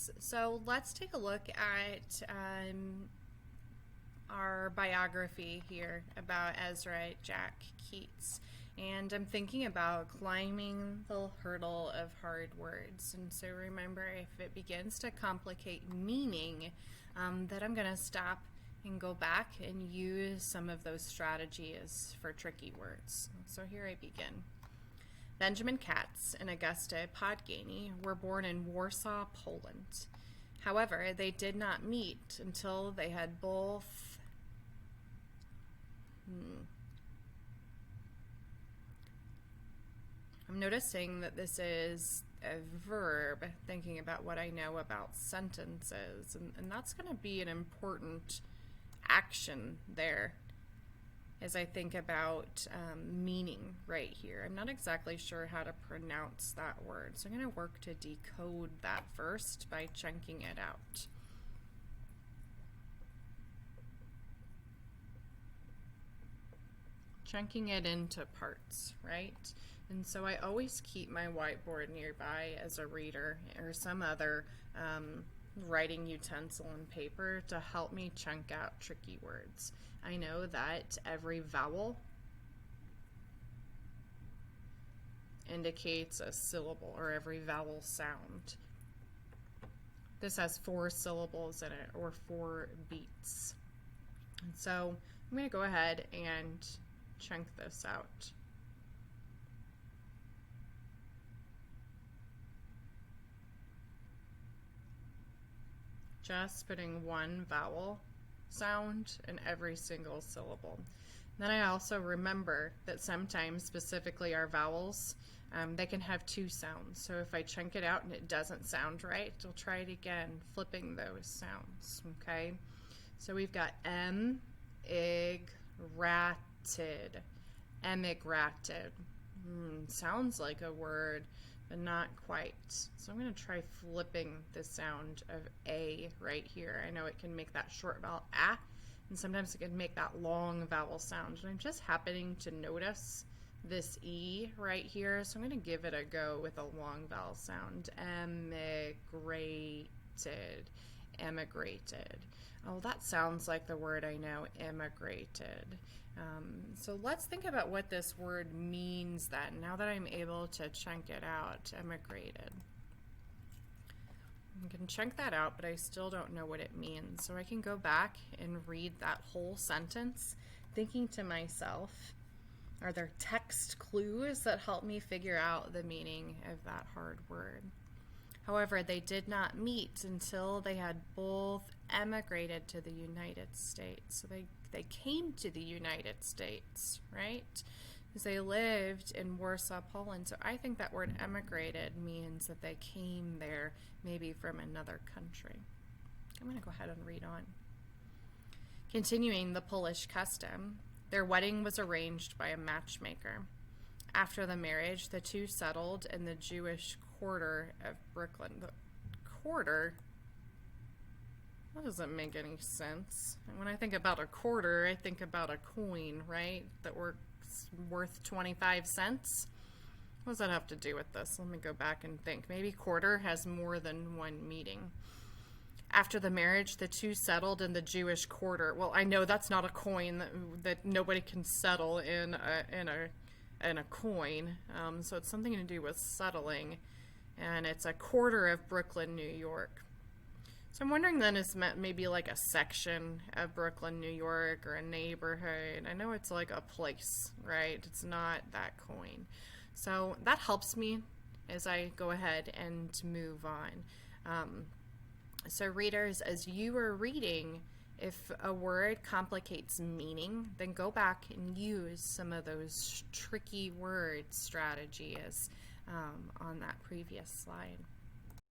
readers. So let's take a look at our biography here about Ezra Jack Keats. And I'm thinking about climbing the hurdle of hard words. And so remember, if it begins to complicate meaning, that I'm going to stop and go back and use some of those strategies for tricky words. So here I begin. Benjamin Katz and Augusta Podgany were born in Warsaw, Poland. However, they did not meet until they had both I'm noticing that this is a verb, thinking about what I know about sentences, and that's going to be an important action there as I think about meaning right here. I'm not exactly sure how to pronounce that word, so I'm going to work to decode that first by chunking it out. Chunking it into parts, right? And so I always keep my whiteboard nearby as a reader or some other writing utensil and paper to help me chunk out tricky words. I know that every vowel indicates a syllable, or every vowel sound. This has 4 syllables in it, or 4 beats. And so I'm going to go ahead and chunk this out. Just putting one vowel sound in every single syllable. Then I also remember that sometimes, specifically our vowels, they can have 2 sounds. So if I chunk it out and it doesn't sound right, I'll try it again, flipping those sounds, okay? So we've got emigrated, emigrated. Sounds like a word, but not quite. So I'm going to try flipping the sound of A right here. I know it can make that short vowel A, and sometimes it can make that long vowel sound. And I'm just happening to notice this E right here, so I'm going to give it a go with a long vowel sound. Emigrated, emigrated. Oh, that sounds like the word I know, immigrated. So let's think about what this word means then, now that I'm able to chunk it out, emigrated. I can chunk that out, but I still don't know what it means. So I can go back and read that whole sentence, thinking to myself, are there text clues that help me figure out the meaning of that hard word? However, they did not meet until they had both emigrated to the United States. So they came to the United States, right? Because they lived in Warsaw, Poland. So I think that word emigrated means that they came there maybe from another country. I'm going to go ahead and read on. Continuing the Polish custom, their wedding was arranged by a matchmaker. After the marriage, the two settled in the Jewish quarter of Brooklyn. The quarter? That doesn't make any sense. When I think about a quarter, I think about a coin, right? That worth 25 cents. What does that have to do with this? Let me go back and think. Maybe quarter has more than one meaning. After the marriage, the two settled in the Jewish quarter. Well, I know that's not a coin that nobody can settle in a coin. So it's something to do with settling. And it's a quarter of Brooklyn, New York. So I'm wondering then, is meant maybe like a section of Brooklyn, New York, or a neighborhood. I know it's like a place, right? It's not that coin. So that helps me as I go ahead and move on. So readers, as you are reading, if a word complicates meaning, then go back and use some of those tricky word strategies on that previous slide.